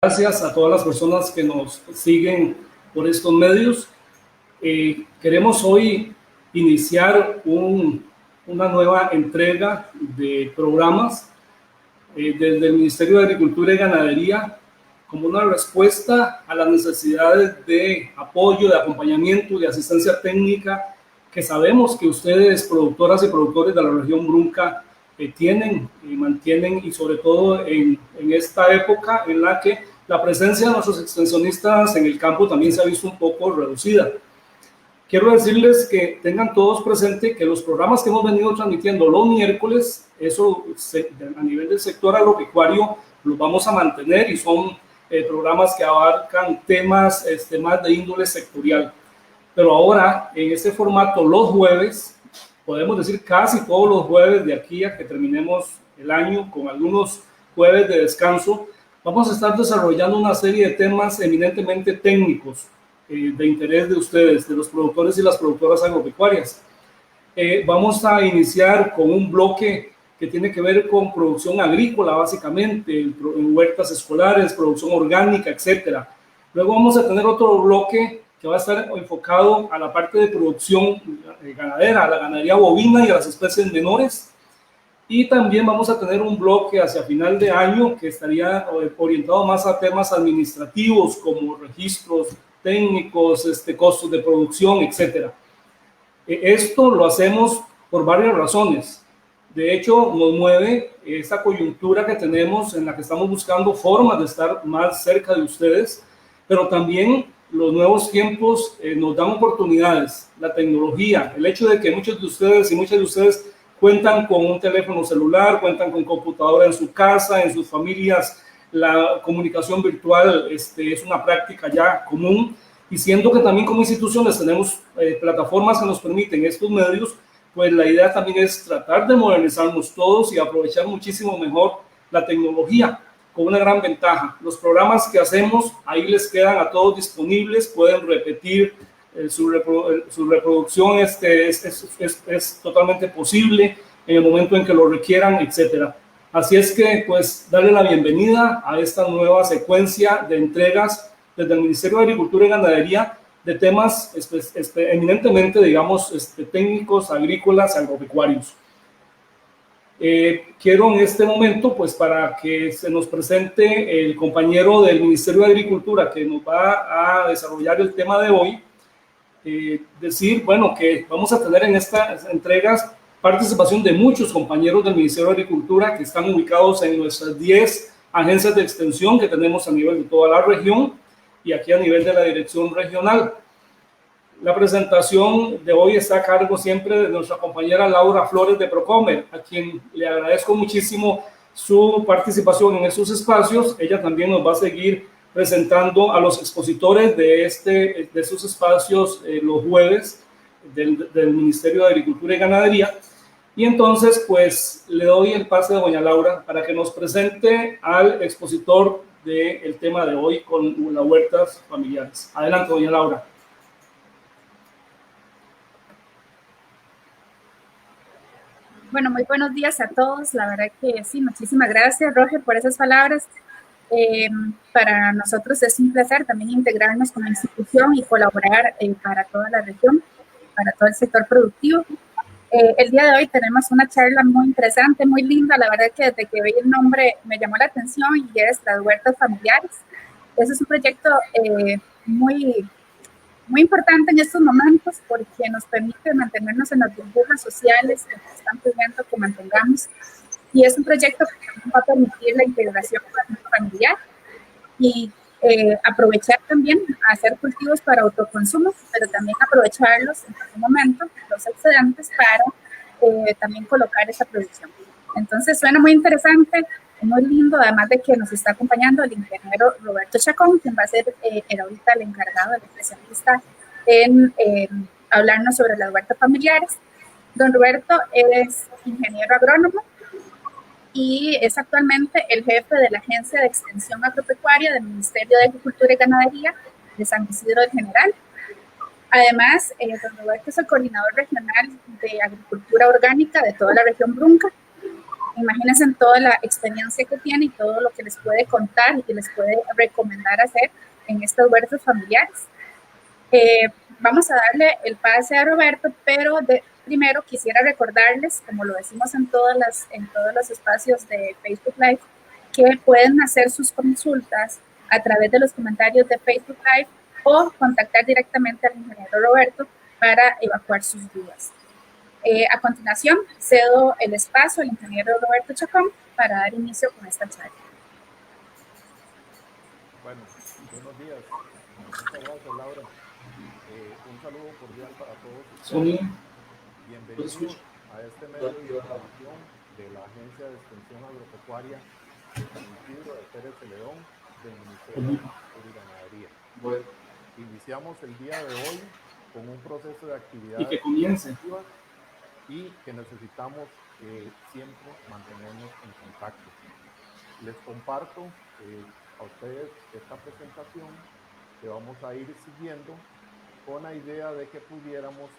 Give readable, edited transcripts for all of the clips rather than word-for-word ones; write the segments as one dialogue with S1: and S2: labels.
S1: Gracias a todas las personas que nos siguen por estos medios. Queremos hoy iniciar una nueva entrega de programas desde el Ministerio de Agricultura y Ganadería como una respuesta a las necesidades de apoyo, de acompañamiento, de asistencia técnica que sabemos que ustedes, productoras y productores de la región Brunca, tienen y mantienen, y sobre todo en esta época en la que la presencia de nuestros extensionistas en el campo también se ha visto un poco reducida. Quiero decirles que tengan todos presente que los programas que hemos venido transmitiendo los miércoles, eso a nivel del sector agropecuario, los vamos a mantener y son programas que abarcan temas más de índole sectorial. Pero ahora, en este formato, los jueves, podemos decir casi todos los jueves de aquí a que terminemos el año, con algunos jueves de descanso, vamos a estar desarrollando una serie de temas eminentemente técnicos de interés de ustedes, de los productores y las productoras agropecuarias. Vamos a iniciar con un bloque que tiene que ver con producción agrícola, básicamente, en huertas escolares, producción orgánica, etcétera. Luego vamos a tener otro bloque que va a estar enfocado a la parte de producción ganadera, a la ganadería bovina y a las especies menores. Y también vamos a tener un bloque hacia final de año que estaría orientado más a temas administrativos como registros técnicos, costos de producción, etcétera. Esto lo hacemos por varias razones. De hecho, nos mueve esta coyuntura que tenemos en la que estamos buscando formas de estar más cerca de ustedes, pero también los nuevos tiempos nos dan oportunidades, la tecnología, el hecho de que muchos de ustedes y muchas de ustedes cuentan con un teléfono celular, cuentan con computadora en su casa, en sus familias. La comunicación virtual es una práctica ya común, y siendo que también como instituciones tenemos plataformas que nos permiten estos medios, pues la idea también es tratar de modernizarnos todos y aprovechar muchísimo mejor la tecnología, con una gran ventaja. Los programas que hacemos, ahí les quedan a todos disponibles, pueden repetir su reproducción es totalmente posible en el momento en que lo requieran, etcétera. Así es que, pues, darle la bienvenida a esta nueva secuencia de entregas desde el Ministerio de Agricultura y Ganadería de temas eminentemente, digamos, técnicos, agrícolas, agropecuarios. Quiero en este momento, pues, para que se nos presente el compañero del Ministerio de Agricultura que nos va a desarrollar el tema de hoy, decir, bueno, que vamos a tener en estas entregas participación de muchos compañeros del Ministerio de Agricultura que están ubicados en nuestras 10 agencias de extensión que tenemos a nivel de toda la región y aquí a nivel de la dirección regional. La presentación de hoy está a cargo siempre de nuestra compañera Laura Flores de Procomer, a quien le agradezco muchísimo su participación en estos espacios. Ella también nos va a seguir presentando a los expositores de estos espacios los jueves del Ministerio de Agricultura y Ganadería. Y entonces, pues, le doy el pase a doña Laura para que nos presente al expositor del tema de hoy con las huertas familiares. Adelante, doña Laura.
S2: Bueno, muy buenos días a todos. La verdad que sí, muchísimas gracias, Roger, por esas palabras. Para nosotros es un placer también integrarnos como institución y colaborar para toda la región, para todo el sector productivo. El día de hoy tenemos una charla muy interesante, muy linda. La verdad que desde que vi el nombre me llamó la atención, y es las huertas familiares. Ese es un proyecto muy importante en estos momentos porque nos permite mantenernos en las burbujas sociales que nos están pidiendo que mantengamos, y es un proyecto que va a permitir la integración familiar y aprovechar también hacer cultivos para autoconsumo, pero también aprovecharlos en algún momento, los excedentes, para también colocar esa producción. Entonces suena muy interesante, muy lindo, además de que nos está acompañando el ingeniero Roberto Chacón, quien va a ser ahorita el encargado, el especialista en hablarnos sobre las huertas familiares. Don Roberto es ingeniero agrónomo y es actualmente el jefe de la Agencia de Extensión Agropecuaria del Ministerio de Agricultura y Ganadería de San Isidro del General. Además, don Roberto es el coordinador regional de agricultura orgánica de toda la región Brunca. imagínense en toda la experiencia que tiene y todo lo que les puede contar y que les puede recomendar hacer en estas huertas familiares. Vamos a darle el pase a Roberto, pero primero quisiera recordarles, como lo decimos en todos los espacios de Facebook Live, que pueden hacer sus consultas a través de los comentarios de Facebook Live o contactar directamente al ingeniero Roberto para evacuar sus dudas. A continuación, cedo el espacio al ingeniero Roberto Chacón para dar inicio con esta charla.
S3: Bueno, buenos días. Muchas gracias, Laura. Un saludo cordial para todos ustedes. Bienvenidos a este medio de información de la Agencia de Extensión Agropecuaria San Isidro de Pérez Celedón del Ministerio de Agricultura y Ganadería. Bueno, iniciamos el día de hoy con un proceso de actividad
S1: y que comience
S3: y que necesitamos siempre mantenernos en contacto. Les comparto a ustedes esta presentación que vamos a ir siguiendo con la idea de que pudiéramos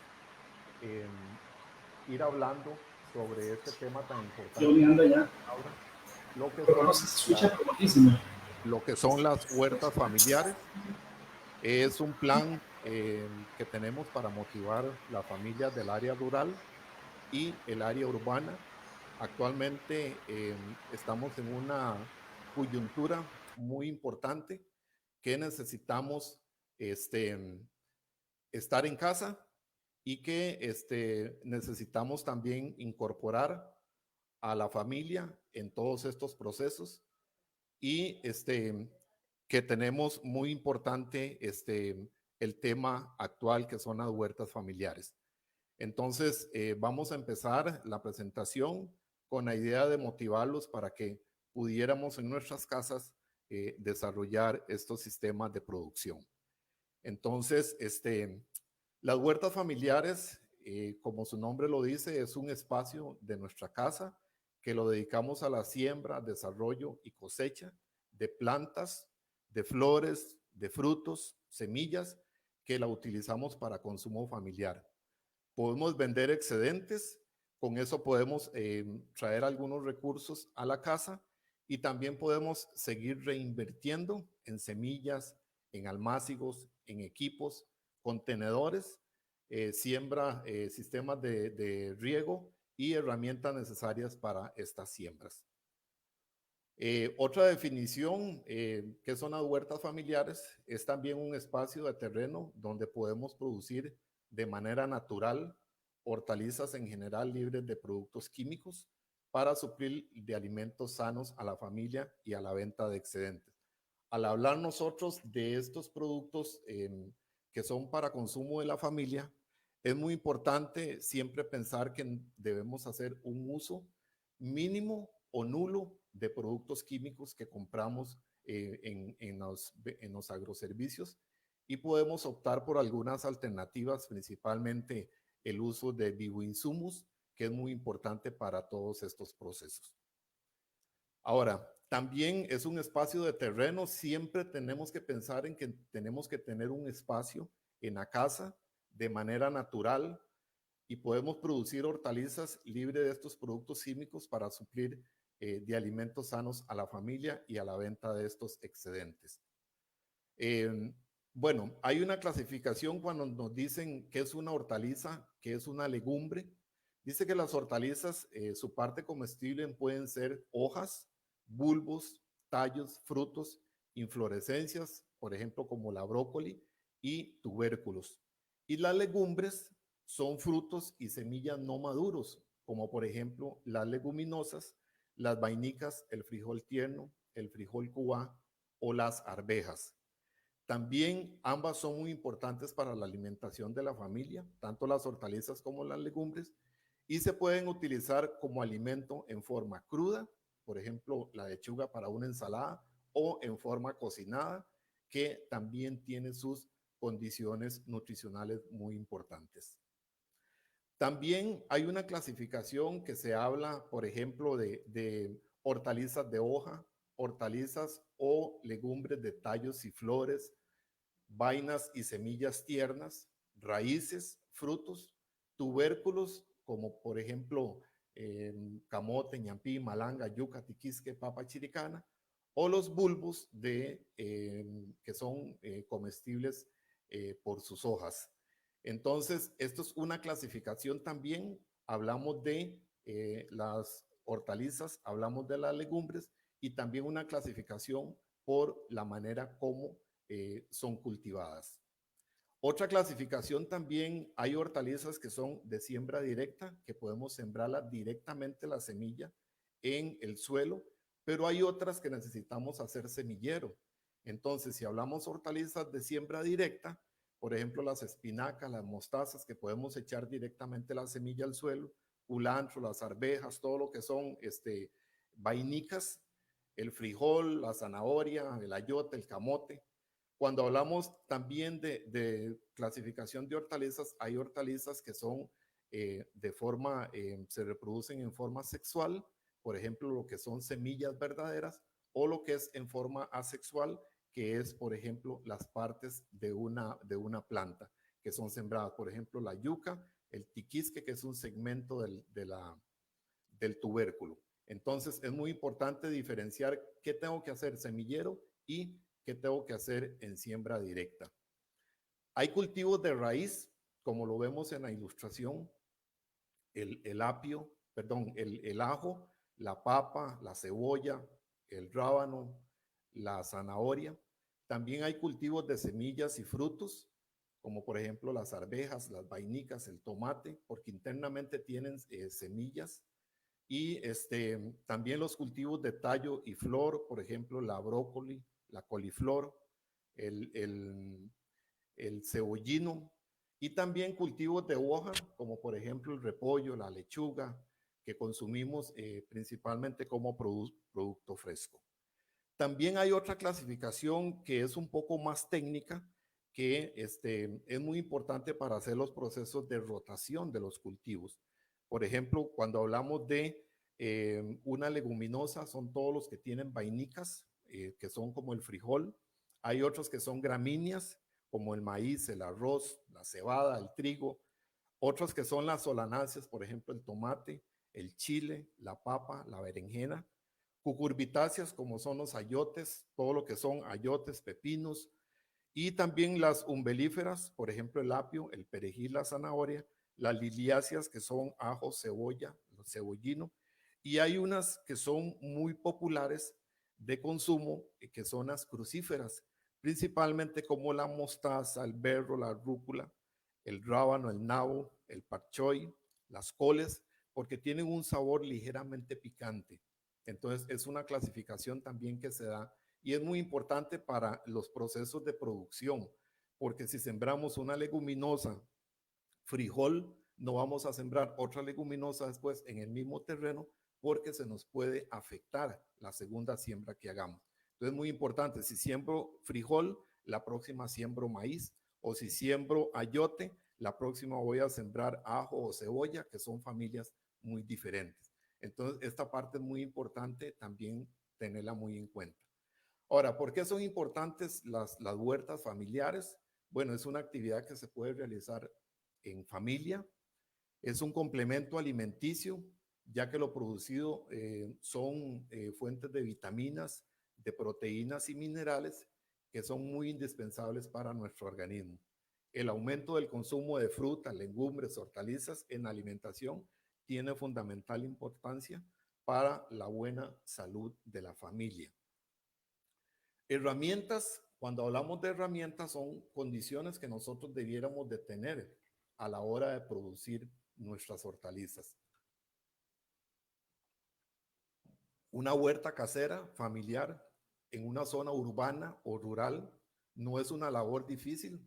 S3: ir hablando sobre este tema tan importante.
S1: Yo mirando ya.
S3: Lo que son las huertas familiares. Es un plan que tenemos para motivar las familias del área rural y el área urbana. Actualmente estamos en una coyuntura muy importante que necesitamos estar en casa y que necesitamos también incorporar a la familia en todos estos procesos y que tenemos muy importante el tema actual que son las huertas familiares. Entonces vamos a empezar la presentación con la idea de motivarlos para que pudiéramos en nuestras casas desarrollar estos sistemas de producción. Entonces, las huertas familiares, como su nombre lo dice, es un espacio de nuestra casa que lo dedicamos a la siembra, desarrollo y cosecha de plantas, de flores, de frutos, semillas que la utilizamos para consumo familiar. Podemos vender excedentes, con eso podemos traer algunos recursos a la casa y también podemos seguir reinvirtiendo en semillas, en almácigos, en equipos, contenedores, siembra, sistemas de riego y herramientas necesarias para estas siembras. Otra definición que son las huertas familiares es también un espacio de terreno donde podemos producir de manera natural hortalizas en general libres de productos químicos para suplir de alimentos sanos a la familia y a la venta de excedentes. Al hablar nosotros de estos productos que son para consumo de la familia, es muy importante siempre pensar que debemos hacer un uso mínimo o nulo de productos químicos que compramos en los agroservicios y podemos optar por algunas alternativas, principalmente el uso de bioinsumos, que es muy importante para todos estos procesos. Ahora, también es un espacio de terreno. Siempre tenemos que pensar en que tenemos que tener un espacio en la casa de manera natural y podemos producir hortalizas libres de estos productos químicos para suplir de alimentos sanos a la familia y a la venta de estos excedentes. Bueno, hay una clasificación cuando nos dicen qué es una hortaliza, qué es una legumbre. Dice que las hortalizas, su parte comestible pueden ser hojas, bulbos, tallos, frutos, inflorescencias, por ejemplo, como la brócoli y tubérculos. Y las legumbres son frutos y semillas no maduros, como por ejemplo las leguminosas, las vainicas, el frijol tierno, el frijol cubá o las arvejas. También ambas son muy importantes para la alimentación de la familia, tanto las hortalizas como las legumbres, y se pueden utilizar como alimento en forma cruda, por ejemplo, la lechuga para una ensalada, o en forma cocinada, que también tiene sus condiciones nutricionales muy importantes. También hay una clasificación que se habla, por ejemplo, de hortalizas de hoja, hortalizas o legumbres de tallos y flores, vainas y semillas tiernas, raíces, frutos, tubérculos, como por ejemplo camote, ñampí, malanga, yuca, tiquisque, papa chiricana, o los bulbos que son comestibles por sus hojas. Entonces, esto es una clasificación también. Hablamos de las hortalizas, hablamos de las legumbres y también una clasificación por la manera como son cultivadas. Otra clasificación también, hay hortalizas que son de siembra directa, que podemos sembrarla directamente la semilla en el suelo, pero hay otras que necesitamos hacer semillero. Entonces, si hablamos hortalizas de siembra directa, por ejemplo, las espinacas, las mostazas, que podemos echar directamente la semilla al suelo, culantro, las arvejas, todo lo que son vainicas, el frijol, la zanahoria, el ayote, el camote. Cuando hablamos también de clasificación de hortalizas, hay hortalizas que son se reproducen en forma sexual, por ejemplo, lo que son semillas verdaderas, o lo que es en forma asexual, que es, por ejemplo, las partes de una planta que son sembradas, por ejemplo, la yuca, el tiquisque, que es un segmento del tubérculo. Entonces, es muy importante diferenciar qué tengo que hacer semillero y qué tengo que hacer en siembra directa. Hay cultivos de raíz, como lo vemos en la ilustración, el ajo, la papa, la cebolla, el rábano, la zanahoria. También hay cultivos de semillas y frutos, como por ejemplo las arvejas, las vainicas, el tomate, porque internamente tienen semillas. Y también los cultivos de tallo y flor, por ejemplo, la brócoli, la coliflor, el cebollino, y también cultivos de hoja, como por ejemplo el repollo, la lechuga, que consumimos principalmente como producto fresco. También hay otra clasificación que es un poco más técnica, que es muy importante para hacer los procesos de rotación de los cultivos. Por ejemplo, cuando hablamos de una leguminosa, son todos los que tienen vainicas, que son como el frijol. Hay otros que son gramíneas, como el maíz, el arroz, la cebada, el trigo. Otros que son las solanáceas, por ejemplo, el tomate, el chile, la papa, la berenjena. Cucurbitáceas, como son los ayotes, todo lo que son ayotes, pepinos, y también las umbelíferas, por ejemplo, el apio, el perejil, la zanahoria, las liliáceas, que son ajo, cebolla, el cebollino, y hay unas que son muy populares de consumo, que son las crucíferas, principalmente como la mostaza, el berro, la rúcula, el rábano, el nabo, el pak choi, las coles, porque tienen un sabor ligeramente picante. Entonces, es una clasificación también que se da y es muy importante para los procesos de producción, porque si sembramos una leguminosa, frijol, no vamos a sembrar otra leguminosa después en el mismo terreno porque se nos puede afectar la segunda siembra que hagamos. Entonces, es muy importante, si siembro frijol, la próxima siembro maíz, o si siembro ayote, la próxima voy a sembrar ajo o cebolla, que son familias muy diferentes. Entonces, esta parte es muy importante también tenerla muy en cuenta. Ahora, ¿por qué son importantes las huertas familiares? Bueno, es una actividad que se puede realizar en familia, es un complemento alimenticio, ya que lo producido son fuentes de vitaminas, de proteínas y minerales que son muy indispensables para nuestro organismo. El aumento del consumo de frutas, legumbres, hortalizas en alimentación tiene fundamental importancia para la buena salud de la familia. Herramientas, cuando hablamos de herramientas, son condiciones que nosotros debiéramos de tener a la hora de producir nuestras hortalizas. Una huerta casera, familiar, en una zona urbana o rural, no es una labor difícil.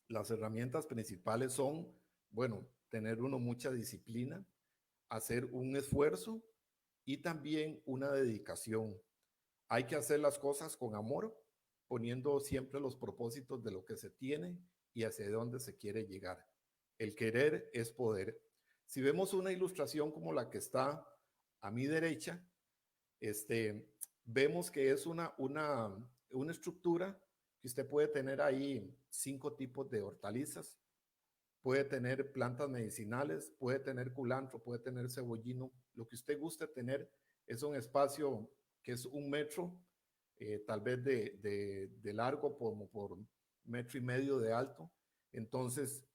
S3: Las herramientas principales son, bueno, tener uno mucha disciplina, hacer un esfuerzo y también una dedicación. Hay que hacer las cosas con amor, poniendo siempre los propósitos de lo que se tiene y hacia dónde se quiere llegar. El querer es poder. Si vemos una ilustración como la que está a mi derecha, vemos que es una estructura que usted puede tener ahí 5 tipos de hortalizas. puede tener plantas medicinales, puede tener culantro, puede tener cebollino. Lo que usted guste tener es un espacio que es 1 metro, tal vez de largo como por 1,5 metros de alto. Entonces,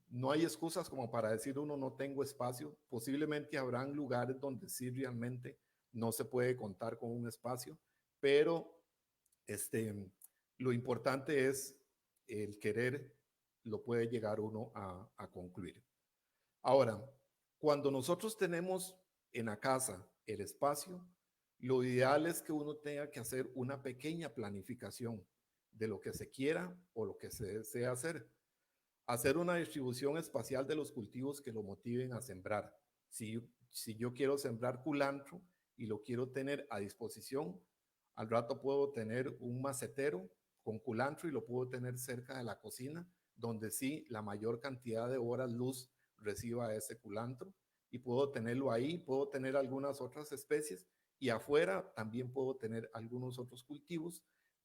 S3: no hay excusas como para decir uno no tengo espacio. Posiblemente habrán lugares donde sí realmente no se puede contar con un espacio, pero lo importante es el querer, lo puede llegar uno a concluir. Ahora, cuando nosotros tenemos en la casa el espacio, lo ideal es que uno tenga que hacer una pequeña planificación de lo que se quiera o lo que se desea hacer. Hacer una distribución espacial de los cultivos que lo motiven a sembrar. Si yo quiero sembrar culantro y lo quiero tener a disposición, al rato puedo tener un macetero con culantro y lo puedo tener cerca de la cocina, donde sí la mayor cantidad de horas luz reciba ese culantro, y puedo tenerlo ahí. Puedo tener algunas otras especies, y afuera también puedo tener algunos otros cultivos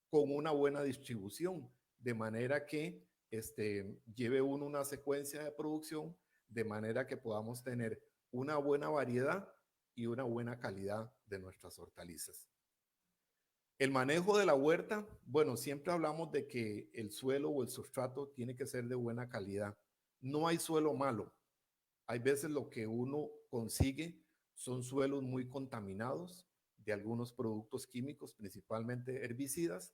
S3: con una buena distribución, de manera que lleve uno una secuencia de producción, de manera que podamos tener una buena variedad y una buena calidad de nuestras hortalizas. El manejo de la huerta, bueno, siempre hablamos de que el suelo o el sustrato tiene que ser de buena calidad. No hay suelo malo. Hay veces lo que uno consigue son suelos muy contaminados de algunos productos químicos, principalmente herbicidas,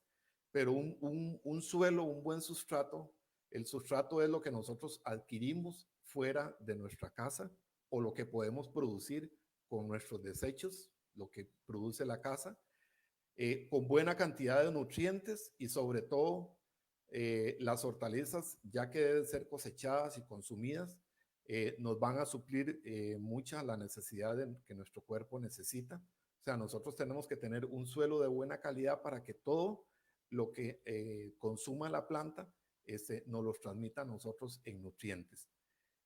S3: pero un suelo, un buen sustrato, el sustrato es lo que nosotros adquirimos fuera de nuestra casa o lo que podemos producir con nuestros desechos, lo que produce la casa, con buena cantidad de nutrientes, y sobre todo las hortalizas, ya que deben ser cosechadas y consumidas, nos van a suplir mucha la necesidad que nuestro cuerpo necesita. O sea, nosotros tenemos que tener un suelo de buena calidad para que todo lo que consuma la planta nos los transmita a nosotros en nutrientes.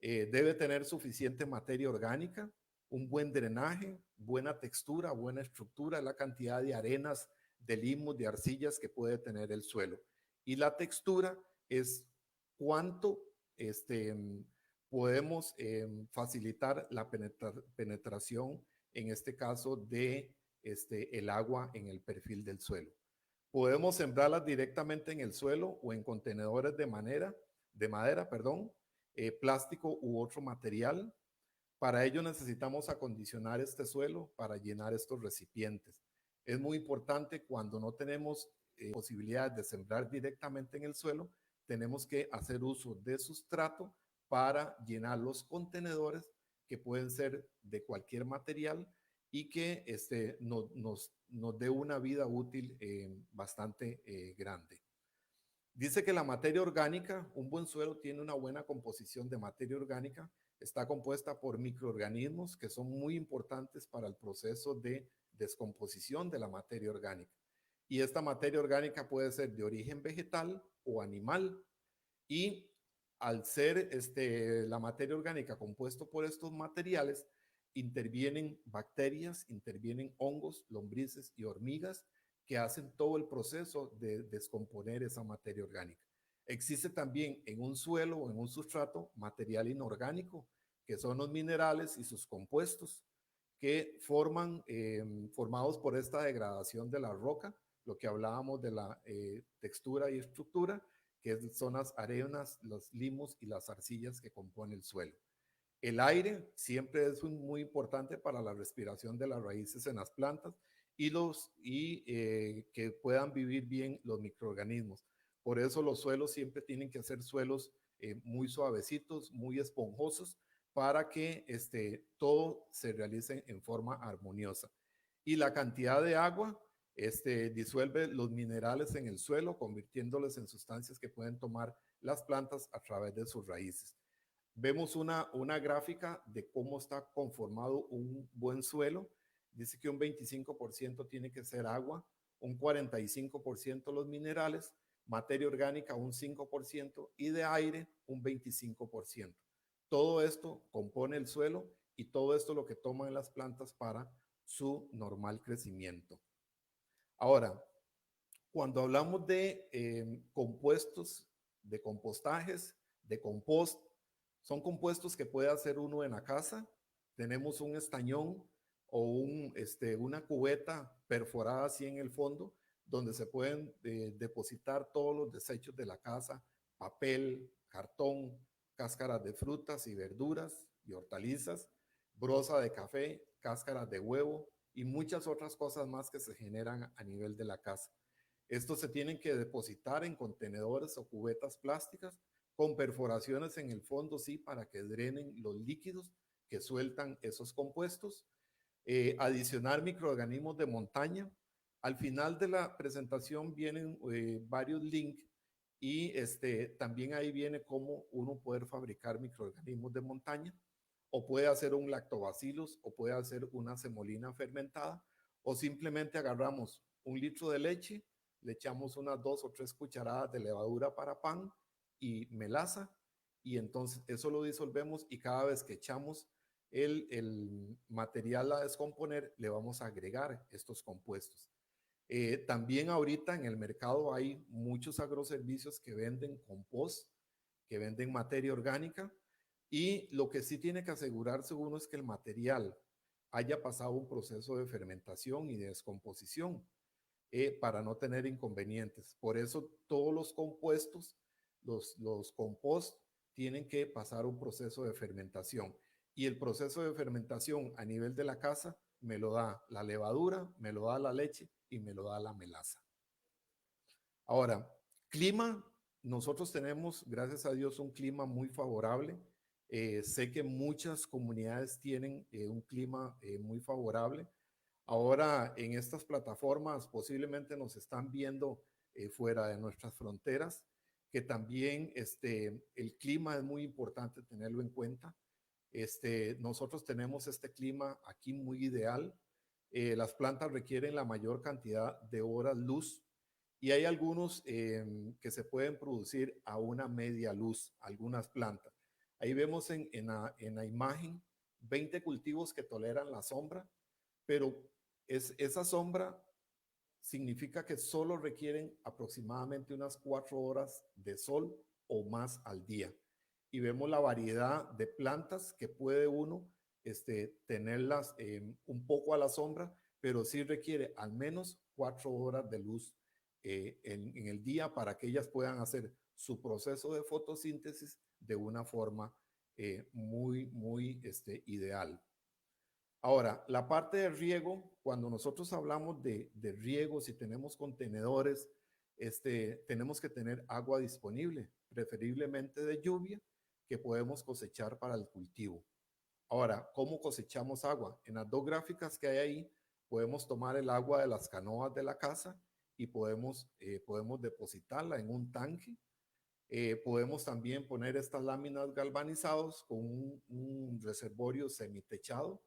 S3: Debe tener suficiente materia orgánica, un buen drenaje, buena textura, buena estructura, la cantidad de arenas, de limos, de arcillas que puede tener el suelo. Y la textura es cuánto podemos facilitar la penetración, en este caso, de el agua en el perfil del suelo. Podemos sembrarlas directamente en el suelo o en contenedores de madera, plástico u otro material. Para ello necesitamos acondicionar este suelo para llenar estos recipientes. Es muy importante, cuando no tenemos posibilidad de sembrar directamente en el suelo, tenemos que hacer uso de sustrato para llenar los contenedores, que pueden ser de cualquier material, y que nos dé una vida útil bastante grande. Dice que la materia orgánica, un buen suelo tiene una buena composición de materia orgánica, está compuesta por microorganismos que son muy importantes para el proceso de descomposición de la materia orgánica. Y esta materia orgánica puede ser de origen vegetal o animal, y al ser la materia orgánica compuesta por estos materiales, intervienen bacterias, intervienen hongos, lombrices y hormigas, que hacen todo el proceso de descomponer esa materia orgánica. Existe también en un suelo o en un sustrato material inorgánico, que son los minerales y sus compuestos, que formados por esta degradación de la roca, lo que hablábamos de la textura y estructura, que son las arenas, los limos y las arcillas que componen el suelo. El aire siempre es muy importante para la respiración de las raíces en las plantas, y que puedan vivir bien los microorganismos. Por eso los suelos siempre tienen que ser suelos muy suavecitos, muy esponjosos, para que todo se realice en forma armoniosa. Y la cantidad de agua disuelve los minerales en el suelo, convirtiéndolos en sustancias que pueden tomar las plantas a través de sus raíces. Vemos una gráfica de cómo está conformado un buen suelo. Dice que un 25% tiene que ser agua, un 45% los minerales, materia orgánica un 5% y de aire un 25%. Todo esto compone el suelo, y todo esto lo que toman las plantas para su normal crecimiento. Ahora, cuando hablamos de compuestos, de compostajes, de compost. Son compuestos que puede hacer uno en la casa. Tenemos un estañón o una cubeta perforada así en el fondo, donde se pueden depositar todos los desechos de la casa, papel, cartón, cáscaras de frutas y verduras y hortalizas, broza de café, cáscaras de huevo y muchas otras cosas más que se generan a nivel de la casa. Estos se tienen que depositar en contenedores o cubetas plásticas con perforaciones en el fondo, sí, para que drenen los líquidos que sueltan esos compuestos. Adicionar microorganismos de montaña. Al final de la presentación vienen varios links y también ahí viene cómo uno puede fabricar microorganismos de montaña, o puede hacer un lactobacillus, o puede hacer una semolina fermentada, o simplemente agarramos 1 litro de leche, le echamos unas 2 o 3 cucharadas de levadura para pan y melaza, y entonces eso lo disolvemos, y cada vez que echamos el material a descomponer, le vamos a agregar estos compuestos. También ahorita en el mercado hay muchos agroservicios que venden compost, que venden materia orgánica, y lo que sí tiene que asegurarse uno es que el material haya pasado un proceso de fermentación y de descomposición para no tener inconvenientes. Por eso todos los compuestos, los compost, tienen que pasar un proceso de fermentación. Y el proceso de fermentación a nivel de la casa me lo da la levadura, me lo da la leche y me lo da la melaza. Ahora, clima, nosotros tenemos, gracias a Dios, un clima muy favorable. Sé que muchas comunidades tienen un clima muy favorable. Ahora, en estas plataformas posiblemente nos están viendo fuera de nuestras fronteras, que también el clima es muy importante tenerlo en cuenta. Nosotros tenemos este clima aquí muy ideal. Las plantas requieren la mayor cantidad de horas luz, y hay algunos que se pueden producir a una media luz, algunas plantas. Ahí vemos en la imagen 20 cultivos que toleran la sombra, pero esa sombra significa que solo requieren aproximadamente unas 4 horas de sol o más al día. Y vemos la variedad de plantas que puede uno tenerlas un poco a la sombra, pero sí requiere al menos 4 horas de luz en el día para que ellas puedan hacer su proceso de fotosíntesis de una forma muy ideal. Ahora, la parte de riego, cuando nosotros hablamos de riego, si tenemos contenedores, tenemos que tener agua disponible, preferiblemente de lluvia, que podemos cosechar para el cultivo. Ahora, ¿cómo cosechamos agua? En las 2 gráficas que hay ahí, podemos tomar el agua de las canoas de la casa y podemos depositarla en un tanque. Podemos también poner estas láminas galvanizadas con un reservorio semitechado.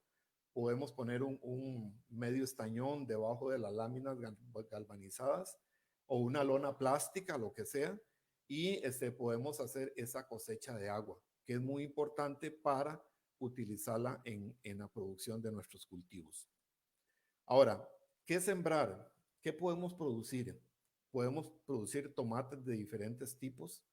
S3: Podemos poner un medio estañón debajo de las láminas galvanizadas o una lona plástica, lo que sea, y podemos hacer esa cosecha de agua, que es muy importante para utilizarla en la producción de nuestros cultivos. Ahora, ¿qué sembrar? ¿Qué podemos producir? Podemos producir tomates de diferentes tipos,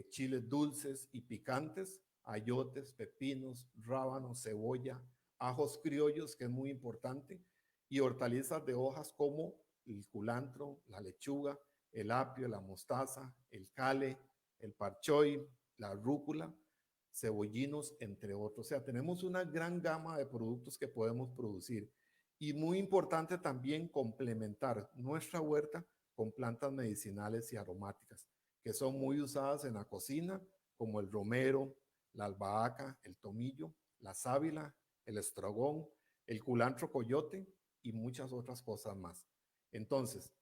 S3: chiles dulces y picantes, ayotes, pepinos, rábanos, cebolla, ajos criollos, que es muy importante, y hortalizas de hojas como el culantro, la lechuga, el apio, la mostaza, el cale, el parchoy, la rúcula, cebollinos, entre otros. O sea, tenemos una gran gama de productos que podemos producir. Y muy importante también complementar nuestra huerta con plantas medicinales y aromáticas, que son muy usadas en la cocina, como el romero, la albahaca, el tomillo, la sábila, el estragón, el culantro coyote y muchas otras cosas más. Entonces,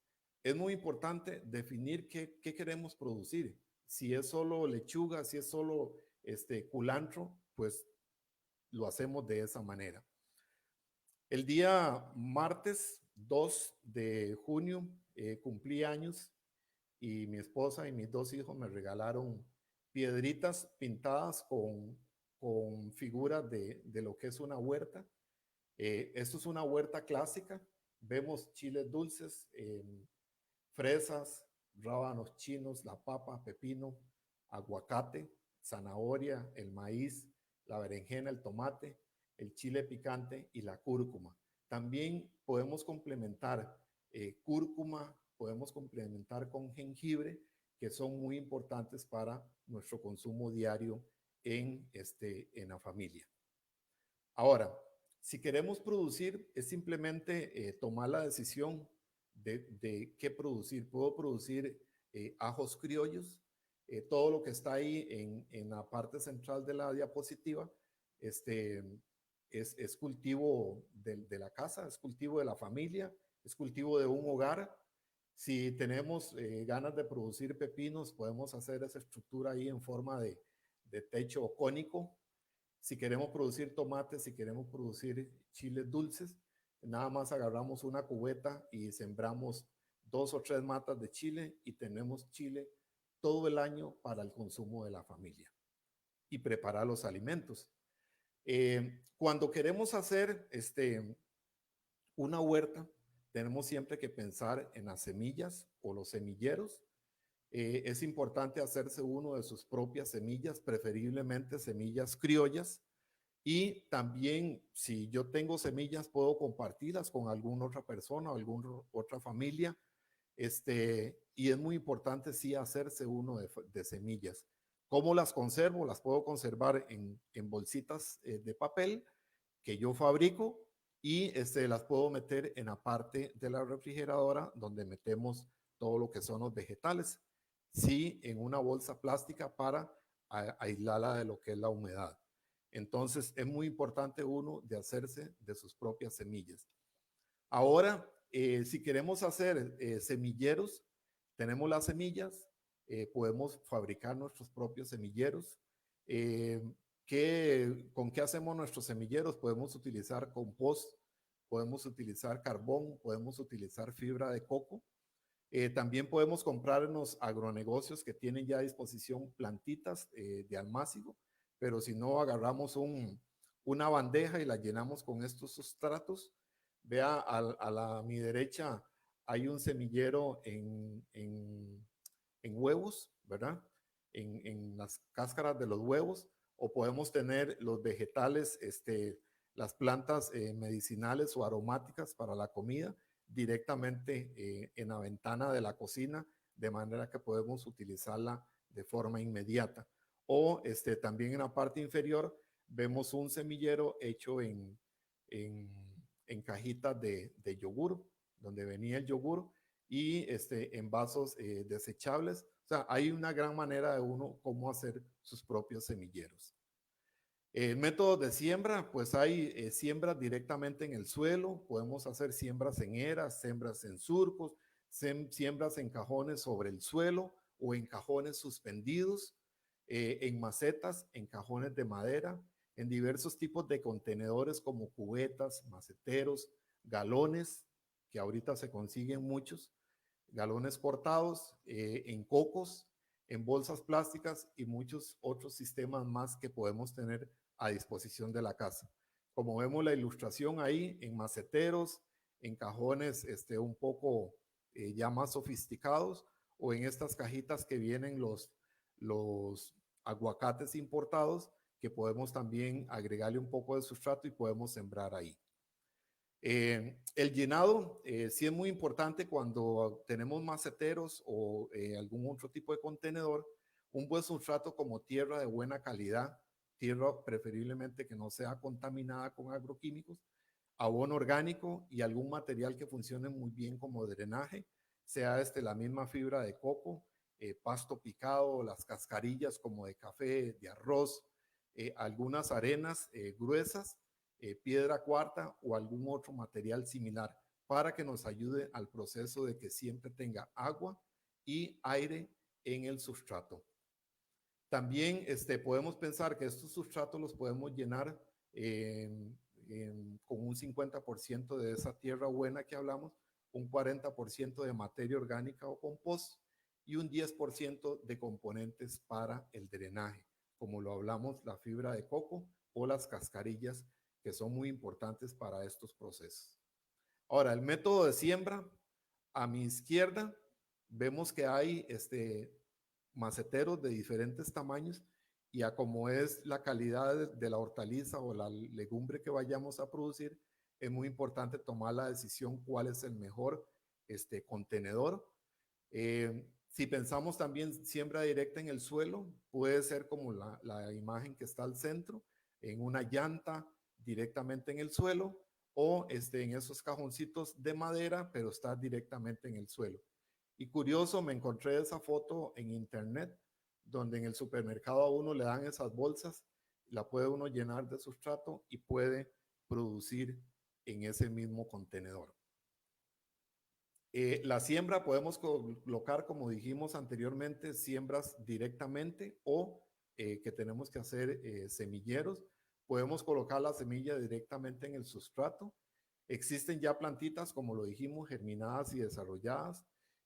S3: es muy importante definir qué queremos producir. Si es solo lechuga, si es solo culantro, pues lo hacemos de esa manera. El día martes 2 de junio cumplí años, y mi esposa y mis 2 hijos me regalaron piedritas pintadas con figuras de lo que es una huerta. Esto es una huerta clásica. Vemos chiles dulces, fresas, rábanos chinos, la papa, pepino, aguacate, zanahoria, el maíz, la berenjena, el tomate, el chile picante y la cúrcuma. También podemos complementar cúrcuma, podemos complementar con jengibre, que son muy importantes para nuestro consumo diario en la familia. Ahora, si queremos producir, es simplemente tomar la decisión de qué producir. Puedo producir ajos criollos, todo lo que está ahí en la parte central de la diapositiva, es cultivo de la casa, es cultivo de la familia, es cultivo de un hogar. Si tenemos ganas de producir pepinos, podemos hacer esa estructura ahí en forma de techo cónico. Si queremos producir tomates, si queremos producir chiles dulces, nada más agarramos una cubeta y sembramos 2 o 3 matas de chile y tenemos chile todo el año para el consumo de la familia y preparar los alimentos. Cuando queremos hacer una huerta, tenemos siempre que pensar en las semillas o los semilleros. Es importante hacerse uno de sus propias semillas, preferiblemente semillas criollas. Y también, si yo tengo semillas, puedo compartirlas con alguna otra persona o alguna otra familia. Y es muy importante, sí, hacerse uno de semillas. ¿Cómo las conservo? Las puedo conservar en bolsitas de papel que yo fabrico y las puedo meter en la parte de la refrigeradora donde metemos todo lo que son los vegetales. Sí, en una bolsa plástica para aislarla de lo que es la humedad. Entonces, es muy importante uno de hacerse de sus propias semillas. Ahora, si queremos hacer semilleros, tenemos las semillas, podemos fabricar nuestros propios semilleros. ¿Con qué hacemos nuestros semilleros? Podemos utilizar compost, podemos utilizar carbón, podemos utilizar fibra de coco. También podemos comprarnos agronegocios que tienen ya a disposición plantitas de almácigo, pero si no, agarramos una bandeja y la llenamos con estos sustratos. Vea, a mi derecha hay un semillero en huevos, ¿verdad? En las cáscaras de los huevos, o podemos tener los vegetales, las plantas medicinales o aromáticas para la comida directamente en la ventana de la cocina, de manera que podemos utilizarla de forma inmediata. O también en la parte inferior vemos un semillero hecho en cajitas de yogur, donde venía el yogur, y en vasos desechables. O sea, hay una gran manera de uno cómo hacer sus propios semilleros. Métodos de siembra, pues hay siembras directamente en el suelo, podemos hacer siembras en eras, siembras en surcos, siembras en cajones sobre el suelo o en cajones suspendidos, en macetas, en cajones de madera, en diversos tipos de contenedores como cubetas, maceteros, galones, que ahorita se consiguen muchos, galones cortados, en cocos, en bolsas plásticas y muchos otros sistemas más que podemos tener a disposición de la casa. Como vemos la ilustración ahí, en maceteros, en cajones un poco ya más sofisticados, o en estas cajitas que vienen los aguacates importados, que podemos también agregarle un poco de sustrato y podemos sembrar ahí. El llenado sí es muy importante cuando tenemos maceteros o algún otro tipo de contenedor. Un buen sustrato como tierra de buena calidad, tierra preferiblemente que no sea contaminada con agroquímicos, abono orgánico y algún material que funcione muy bien como drenaje, sea la misma fibra de coco, pasto picado, las cascarillas como de café, de arroz, algunas arenas gruesas, piedra cuarta o algún otro material similar para que nos ayude al proceso de que siempre tenga agua y aire en el sustrato. También podemos pensar que estos sustratos los podemos llenar con un 50% de esa tierra buena que hablamos, un 40% de materia orgánica o compost y un 10% de componentes para el drenaje, como lo hablamos, la fibra de coco o las cascarillas, que son muy importantes para estos procesos. Ahora, el método de siembra, a mi izquierda vemos que hay maceteros de diferentes tamaños y a cómo es la calidad de la hortaliza o la legumbre que vayamos a producir, es muy importante tomar la decisión cuál es el mejor contenedor. Si pensamos también siembra directa en el suelo, puede ser como la imagen que está al centro, en una llanta directamente en el suelo, o en esos cajoncitos de madera, pero está directamente en el suelo. Y curioso, me encontré esa foto en internet, donde en el supermercado a uno le dan esas bolsas, la puede uno llenar de sustrato y puede producir en ese mismo contenedor. La siembra podemos colocar, como dijimos anteriormente, siembras directamente o que tenemos que hacer semilleros. Podemos colocar la semilla directamente en el sustrato. Existen ya plantitas, como lo dijimos, germinadas y desarrolladas.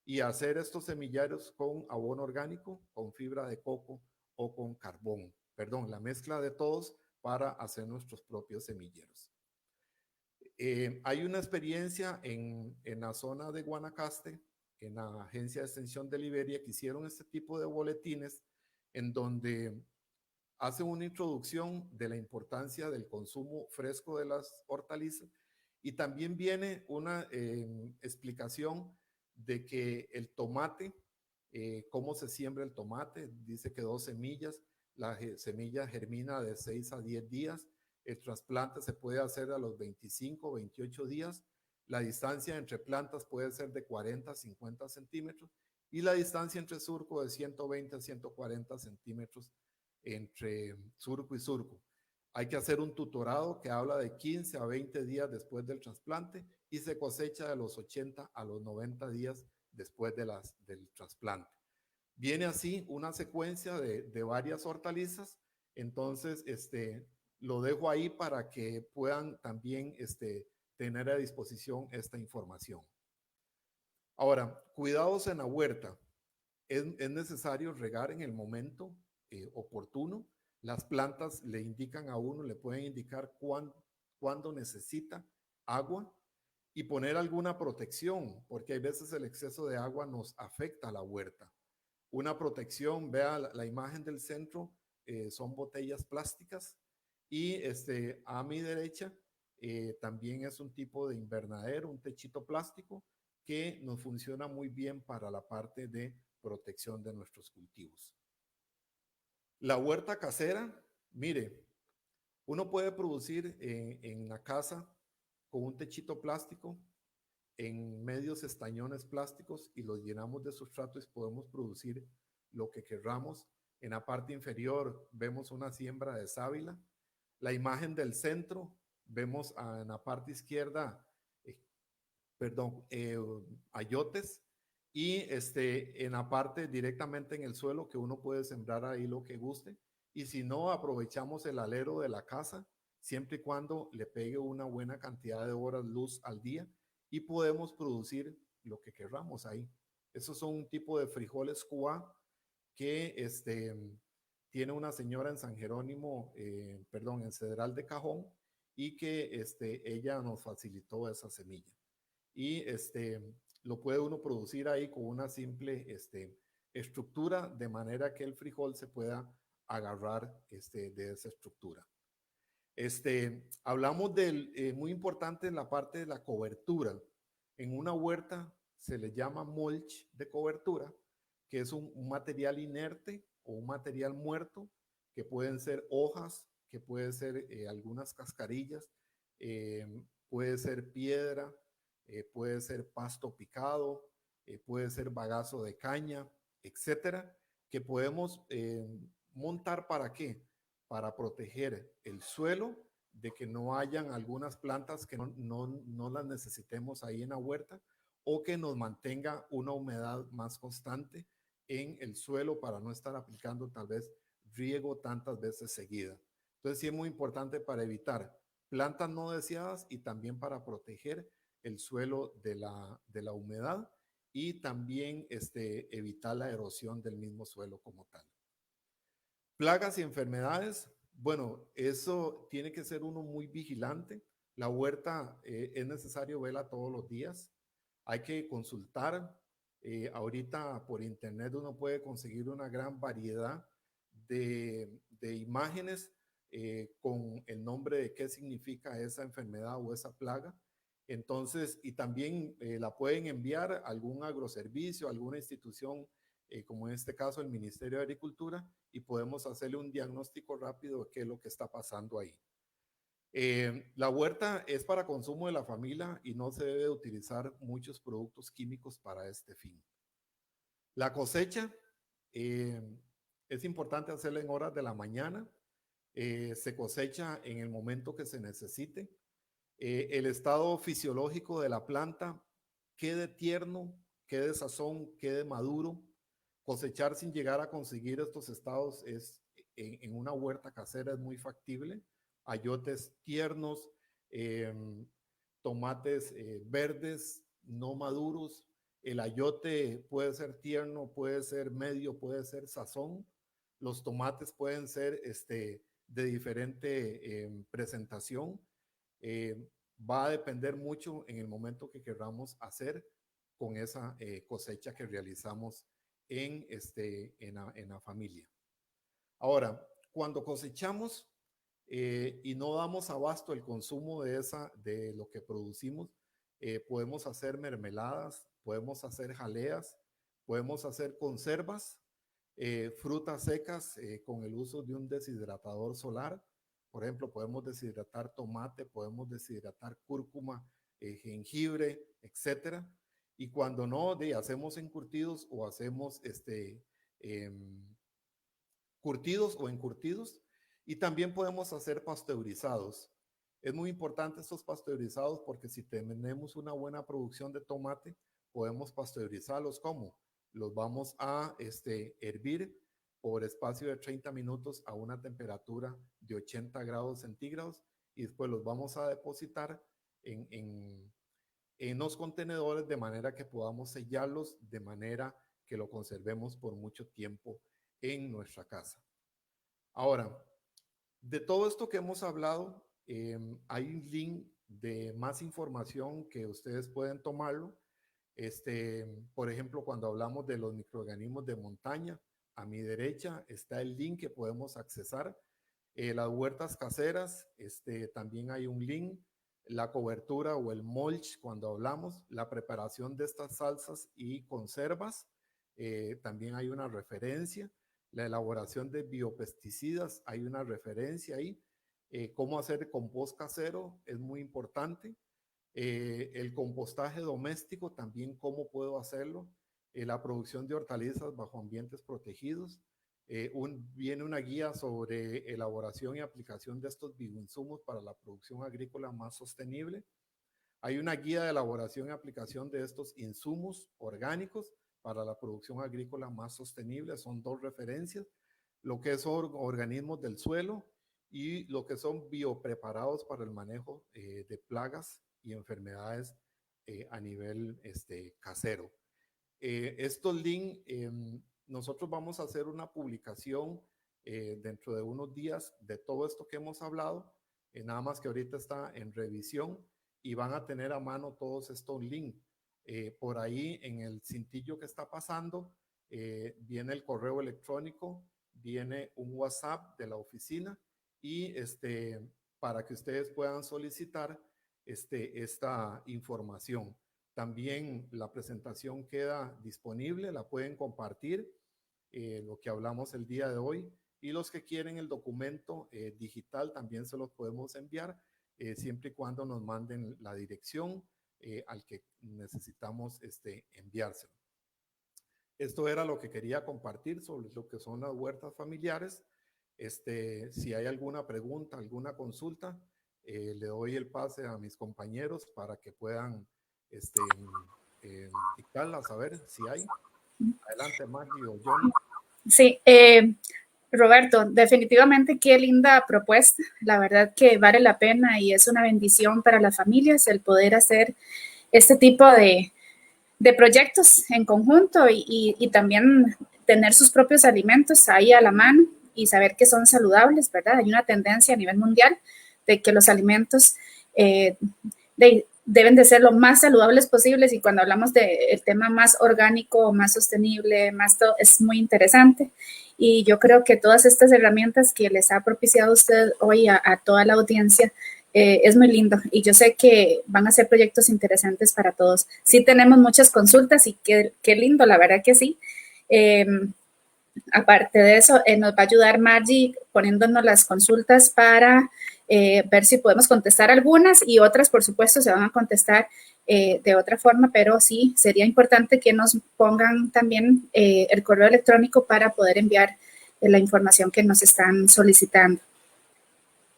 S3: Y hacer estos semilleros con abono orgánico, con fibra de coco o con carbón. Perdón, la mezcla de todos para hacer nuestros propios semilleros. Hay una experiencia en la zona de Guanacaste, en la Agencia de Extensión de Liberia, que hicieron este tipo de boletines en donde hace una introducción de la importancia del consumo fresco de las hortalizas y también viene una explicación de que el tomate, cómo se siembra el tomate, dice que 2 semillas, la semilla germina de 6 a 10 días, el trasplante se puede hacer a los 25 o 28 días, la distancia entre plantas puede ser de 40 a 50 centímetros y la distancia entre surco de 120 a 140 centímetros entre surco y surco. Hay que hacer un tutorado que habla de 15 a 20 días después del trasplante y se cosecha de los 80 a los 90 días después del trasplante. Viene así una secuencia de varias hortalizas, entonces lo dejo ahí para que puedan también tener a disposición esta información. Ahora, cuidados en la huerta. Es necesario regar en el momento oportuno. Las plantas le indican a uno, le pueden indicar cuándo necesita agua y poner alguna protección, porque hay veces el exceso de agua nos afecta a la huerta. Una protección, vea la imagen del centro, son botellas plásticas y a mi derecha también es un tipo de invernadero, un techito plástico que nos funciona muy bien para la parte de protección de nuestros cultivos. La huerta casera, mire, uno puede producir en la casa con un techito plástico, en medios estañones plásticos y los llenamos de sustrato y podemos producir lo que querramos. En la parte inferior vemos una siembra de sábila. La imagen del centro, vemos en la parte izquierda, ayotes. Y en la parte directamente en el suelo que uno puede sembrar ahí lo que guste. Y si no, aprovechamos el alero de la casa, siempre y cuando le pegue una buena cantidad de horas luz al día y podemos producir lo que querramos ahí. Esos son un tipo de frijoles cuá que tiene una señora en San Jerónimo, en Cedral de Cajón, y que ella nos facilitó esa semilla. Y lo puede uno producir ahí con una simple estructura, de manera que el frijol se pueda agarrar de esa estructura. Hablamos muy importante en la parte de la cobertura. En una huerta se le llama mulch de cobertura, que es un material inerte o un material muerto, que pueden ser hojas, que puede ser algunas cascarillas, puede ser piedra, puede ser pasto picado, puede ser bagazo de caña, etcétera, que podemos montar. ¿Para qué? Para proteger el suelo de que no hayan algunas plantas que no las necesitemos ahí en la huerta, o que nos mantenga una humedad más constante en el suelo para no estar aplicando tal vez riego tantas veces seguida. Entonces sí es muy importante para evitar plantas no deseadas y también para proteger el suelo de la humedad y también evitar la erosión del mismo suelo como tal. Plagas y enfermedades, bueno, eso tiene que ser uno muy vigilante. La huerta es necesario verla todos los días. Hay que consultar. Ahorita por internet uno puede conseguir una gran variedad de imágenes con el nombre de qué significa esa enfermedad o esa plaga. Entonces, y también la pueden enviar a algún agroservicio, a alguna institución, como en este caso el Ministerio de Agricultura, y podemos hacerle un diagnóstico rápido de qué es lo que está pasando ahí. La huerta es para consumo de la familia y no se debe utilizar muchos productos químicos para este fin. La cosecha es importante hacerla en horas de la mañana. Se cosecha en el momento que se necesite. El estado fisiológico de la planta quede tierno, quede sazón, quede maduro. Cosechar sin llegar a conseguir estos estados en una huerta casera es muy factible. Ayotes tiernos, tomates verdes, no maduros. El ayote puede ser tierno, puede ser medio, puede ser sazón. Los tomates pueden ser de diferente presentación. Va a depender mucho en el momento que queramos hacer con esa cosecha que realizamos en la familia. Ahora, cuando cosechamos y no damos abasto el consumo de lo que producimos, podemos hacer mermeladas, podemos hacer jaleas, podemos hacer conservas, frutas secas con el uso de un deshidratador solar. Por ejemplo, podemos deshidratar tomate, podemos deshidratar cúrcuma, jengibre, etcétera. Y cuando no, hacemos encurtidos o hacemos curtidos o encurtidos. Y también podemos hacer pasteurizados. Es muy importante estos pasteurizados porque si tenemos una buena producción de tomate, podemos pasteurizarlos. ¿Cómo? Los vamos a hervir por espacio de 30 minutos a una temperatura de 80 grados centígrados y después los vamos a depositar en los contenedores de manera que podamos sellarlos de manera que lo conservemos por mucho tiempo en nuestra casa. Ahora, de todo esto que hemos hablado, hay un link de más información que ustedes pueden tomarlo. Por ejemplo, cuando hablamos de los microorganismos de montaña, a mi derecha está el link que podemos accesar. Las huertas caseras, también hay un link. La cobertura o el mulch, cuando hablamos, la preparación de estas salsas y conservas, también hay una referencia. La elaboración de biopesticidas, hay una referencia ahí. Cómo hacer compost casero es muy importante. El compostaje doméstico, también cómo puedo hacerlo. La producción de hortalizas bajo ambientes protegidos. Viene una guía sobre elaboración y aplicación de estos bioinsumos para la producción agrícola más sostenible. Hay una guía de elaboración y aplicación de estos insumos orgánicos para la producción agrícola más sostenible. Son dos referencias, lo que son organismos del suelo y lo que son biopreparados para el manejo de plagas y enfermedades a nivel casero. Estos links, nosotros vamos a hacer una publicación dentro de unos días de todo esto que hemos hablado, nada más que ahorita está en revisión y van a tener a mano todos estos links. Por ahí en el cintillo que está pasando viene el correo electrónico, viene un WhatsApp de la oficina y para que ustedes puedan solicitar esta información. También la presentación queda disponible, la pueden compartir, lo que hablamos el día de hoy, y los que quieren el documento digital también se los podemos enviar, siempre y cuando nos manden la dirección al que necesitamos enviárselo. Esto era lo que quería compartir sobre lo que son las huertas familiares. Si hay alguna pregunta, alguna consulta, le doy el pase a mis compañeros para que puedan dictarlas, a ver si hay. Adelante, Maggie o Johnny.
S2: Sí, Roberto, definitivamente qué linda propuesta. La verdad que vale la pena y es una bendición para las familias el poder hacer este tipo de proyectos en conjunto y también tener sus propios alimentos ahí a la mano y saber que son saludables, ¿verdad? Hay una tendencia a nivel mundial de que los alimentos deben de ser lo más saludables posibles, y cuando hablamos del tema más orgánico, más sostenible, más todo, es muy interesante. Y yo creo que todas estas herramientas que les ha propiciado usted hoy a toda la audiencia, es muy lindo, y yo sé que van a ser proyectos interesantes para todos. Sí tenemos muchas consultas, y qué lindo, la verdad que sí. Aparte de eso, nos va a ayudar Margie poniéndonos las consultas para ver si podemos contestar algunas, y otras, por supuesto, se van a contestar de otra forma, pero sí, sería importante que nos pongan también el correo electrónico para poder enviar la información que nos están solicitando.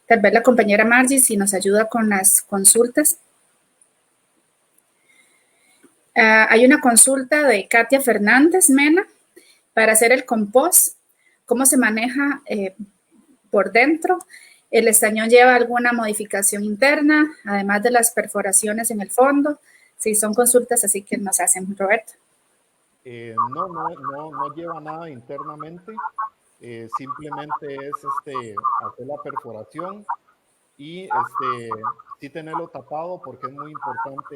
S2: Tal vez la compañera Margie, si nos ayuda con las consultas. Hay una consulta de Katia Fernández Mena para hacer el compost. ¿Cómo se maneja por dentro? ¿El estañón lleva alguna modificación interna, además de las perforaciones en el fondo? Sí, son consultas así que nos hacen, Roberto.
S3: No lleva nada internamente. Simplemente es hacer la perforación y sí tenerlo tapado, porque es muy importante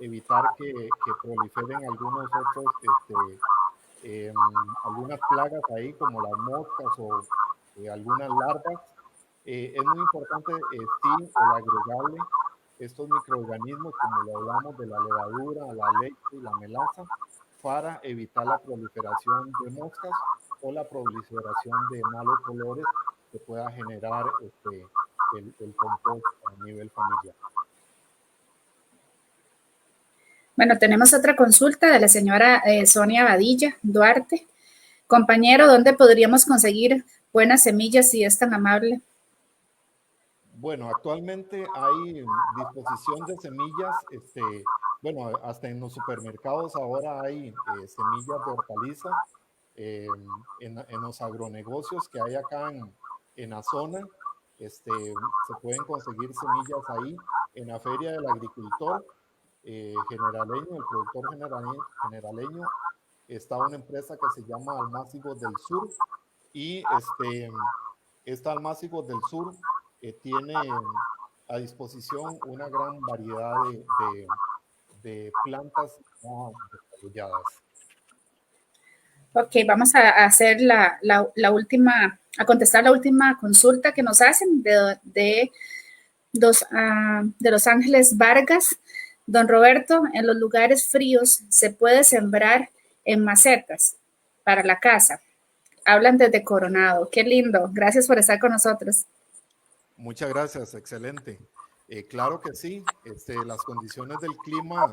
S3: evitar que proliferen algunos otros algunas plagas ahí, como las moscas o algunas larvas. Es muy importante sí el agregarle estos microorganismos, como lo hablamos de la levadura, la leche y la melaza, para evitar la proliferación de moscas o la proliferación de malos olores que pueda generar el compost a nivel familiar.
S2: Bueno, tenemos otra consulta de la señora Sonia Badilla Duarte. Compañero, ¿dónde podríamos conseguir buenas semillas, si es tan amable?
S3: Bueno, actualmente hay disposición de semillas, bueno, hasta en los supermercados ahora hay semillas de hortaliza, en los agronegocios que hay acá en la zona, se pueden conseguir semillas ahí. En la Feria del Agricultor generaleño, el productor generaleño, está una empresa que se llama Almácigos del Sur, y esta Almácigos del Sur tiene a disposición una gran variedad de plantas desarrolladas.
S2: Ok, vamos a hacer la última, a contestar la última consulta que nos hacen de Los Ángeles Vargas. Don Roberto, en los lugares fríos se puede sembrar en macetas para la casa. Hablan desde Coronado. Qué lindo. Gracias por estar con nosotros.
S3: Muchas gracias, excelente. Claro que sí, las condiciones del clima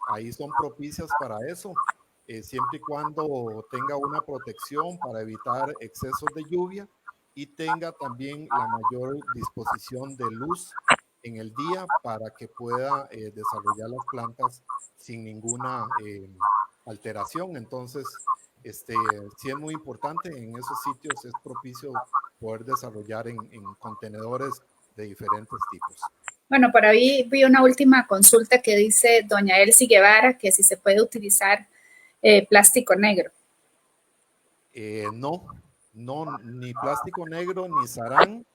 S3: ahí son propicias para eso, siempre y cuando tenga una protección para evitar excesos de lluvia y tenga también la mayor disposición de luz en el día para que pueda desarrollar las plantas sin ninguna alteración. Entonces, sí es muy importante, en esos sitios es propicio poder desarrollar en contenedores de diferentes tipos.
S2: Bueno, por ahí vi una última consulta que dice doña Elsie Guevara que si se puede utilizar plástico negro.
S3: No, ni plástico negro ni sarán,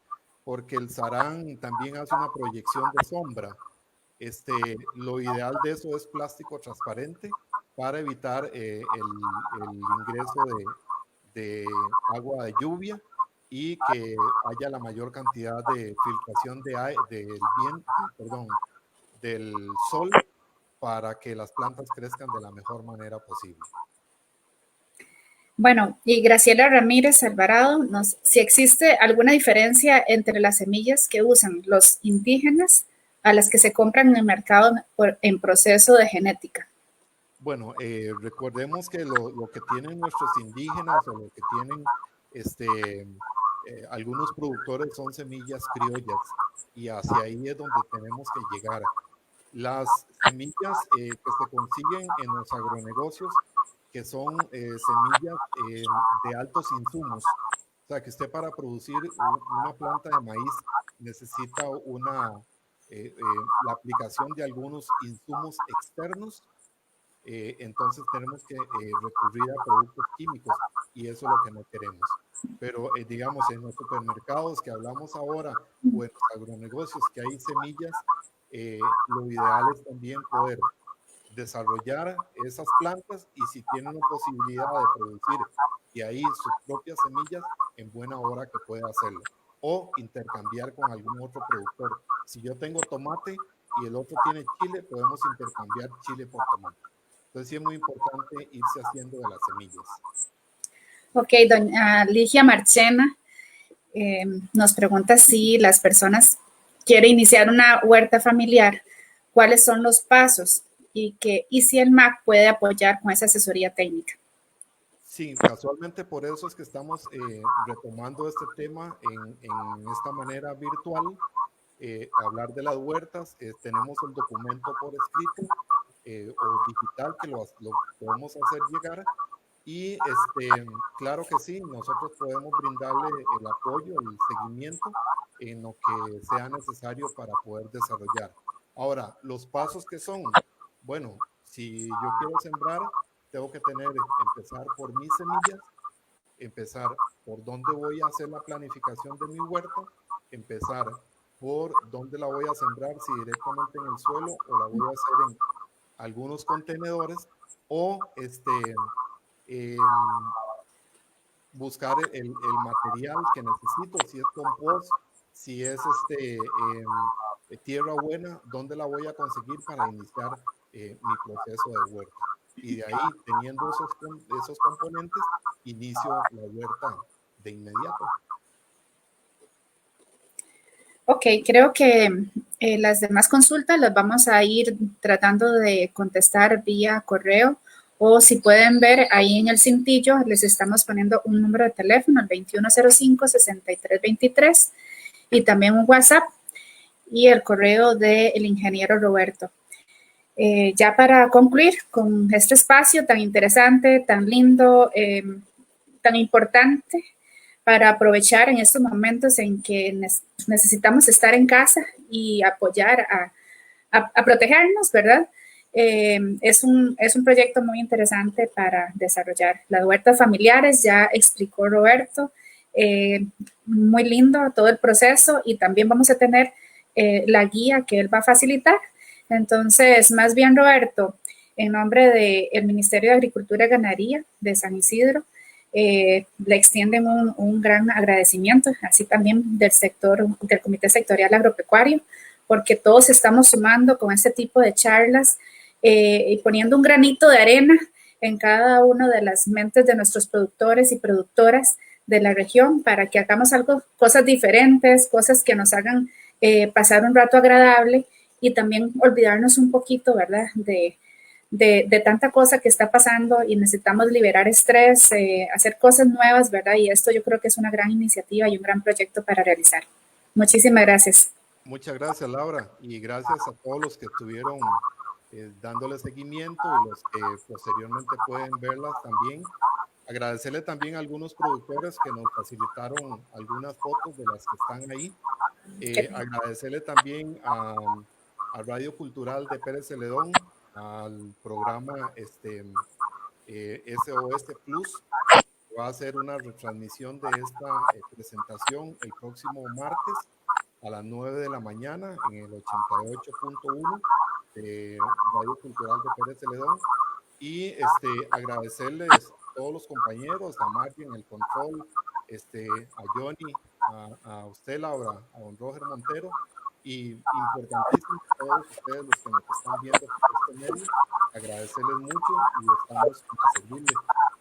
S3: porque el sarán también hace una proyección de sombra. Lo ideal de eso es plástico transparente para evitar el ingreso de agua de lluvia y que haya la mayor cantidad de filtración del sol, para que las plantas crezcan de la mejor manera posible.
S2: Bueno, y Graciela Ramírez Alvarado, si existe alguna diferencia entre las semillas que usan los indígenas a las que se compran en el mercado en proceso de genética.
S3: Bueno, recordemos que lo que tienen nuestros indígenas, o lo que tienen algunos productores, son semillas criollas, y hacia ahí es donde tenemos que llegar. Las semillas que se consiguen en los agronegocios, que son semillas de altos insumos, o sea, que usted para producir una planta de maíz necesita la aplicación de algunos insumos externos. Entonces tenemos que recurrir a productos químicos, y eso es lo que no queremos. Pero digamos, en los supermercados que hablamos ahora, o en los agronegocios que hay semillas lo ideal es también poder desarrollar esas plantas y si tienen la posibilidad de producir y ahí sus propias semillas, en buena hora que pueda hacerlo. O intercambiar con algún otro productor. Si yo tengo tomate y el otro tiene chile, podemos intercambiar chile por tomate. Entonces sí es muy importante irse haciendo de las semillas.
S2: Ok, doña Ligia Marchena nos pregunta si las personas quieren iniciar una huerta familiar, ¿cuáles son los pasos? Y si el MAC puede apoyar con esa asesoría técnica.
S3: Sí, casualmente por eso es que estamos retomando este tema en esta manera virtual, hablar de las huertas. Tenemos el documento por escrito o digital que lo podemos hacer llegar y claro que sí, nosotros podemos brindarle el apoyo, el seguimiento en lo que sea necesario para poder desarrollar. Ahora, los pasos que son, bueno, si yo quiero sembrar, tengo que empezar por mis semillas, empezar por dónde voy a hacer la planificación de mi huerta, empezar por dónde la voy a sembrar, si directamente en el suelo o la voy a hacer en algunos contenedores o buscar el material que necesito, si es compost, si es tierra buena, dónde la voy a conseguir para iniciar mi proceso de huerta. Y de ahí, teniendo esos componentes, inicio la huerta de inmediato.
S2: Ok, creo que las demás consultas las vamos a ir tratando de contestar vía correo o si pueden ver ahí en el cintillo les estamos poniendo un número de teléfono, el 2105-6323 y también un WhatsApp y el correo del ingeniero Roberto. Ya para concluir con este espacio tan interesante, tan lindo, tan importante, para aprovechar en estos momentos en que necesitamos estar en casa y apoyar a protegernos, ¿verdad? Es un proyecto muy interesante para desarrollar. Las huertas familiares, ya explicó Roberto, muy lindo todo el proceso y también vamos a tener la guía que él va a facilitar. Entonces, más bien, Roberto, en nombre del Ministerio de Agricultura y Ganadería de San Isidro, le extienden un gran agradecimiento, así también del Comité Sectorial Agropecuario, porque todos estamos sumando con este tipo de charlas y poniendo un granito de arena en cada una de las mentes de nuestros productores y productoras de la región para que hagamos cosas diferentes, cosas que nos hagan pasar un rato agradable y también olvidarnos un poquito, ¿verdad?, de tanta cosa que está pasando y necesitamos liberar estrés, hacer cosas nuevas, ¿verdad? Y esto yo creo que es una gran iniciativa y un gran proyecto para realizar. Muchísimas gracias.
S3: Muchas gracias, Laura, y gracias a todos los que estuvieron dándole seguimiento y los que posteriormente pueden verlas también. Agradecerle también a algunos productores que nos facilitaron algunas fotos de las que están ahí. Agradecerle también a Radio Cultural de Pérez Celedón, al programa SOS Plus, que va a hacer una retransmisión de esta presentación el próximo martes a las 9 de la mañana en el 88.1 de Radio Cultural de Pérez Celedón. Y agradecerles a todos los compañeros, a Margie en el control, a Johnny, a usted, Laura, a don Roger Montero, y importantísimo a todos ustedes los que nos están viendo por este medio, agradecerles mucho y estamos para servirles.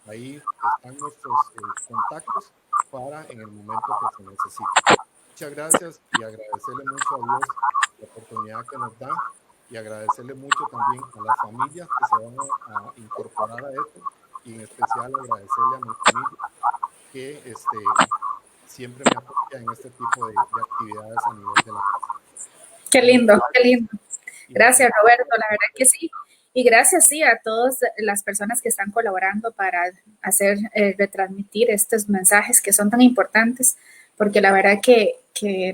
S3: Ahí están nuestros contactos para en el momento que se necesite. Muchas gracias y agradecerle mucho a Dios la oportunidad que nos da y agradecerle mucho también a las familias que se van a incorporar a esto y en especial agradecerle a mi familia que siempre me apoya en este tipo de actividades a nivel de la casa.
S2: Qué lindo, qué lindo. Gracias, Roberto, la verdad que sí. Y gracias, sí, a todas las personas que están colaborando para hacer, retransmitir estos mensajes que son tan importantes, porque la verdad que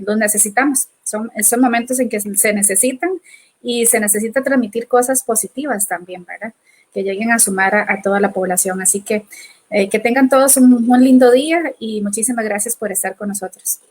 S2: los necesitamos. Son momentos en que se necesitan y se necesita transmitir cosas positivas también, ¿verdad? Que lleguen a sumar a toda la población. Así que tengan todos un lindo día y muchísimas gracias por estar con nosotros.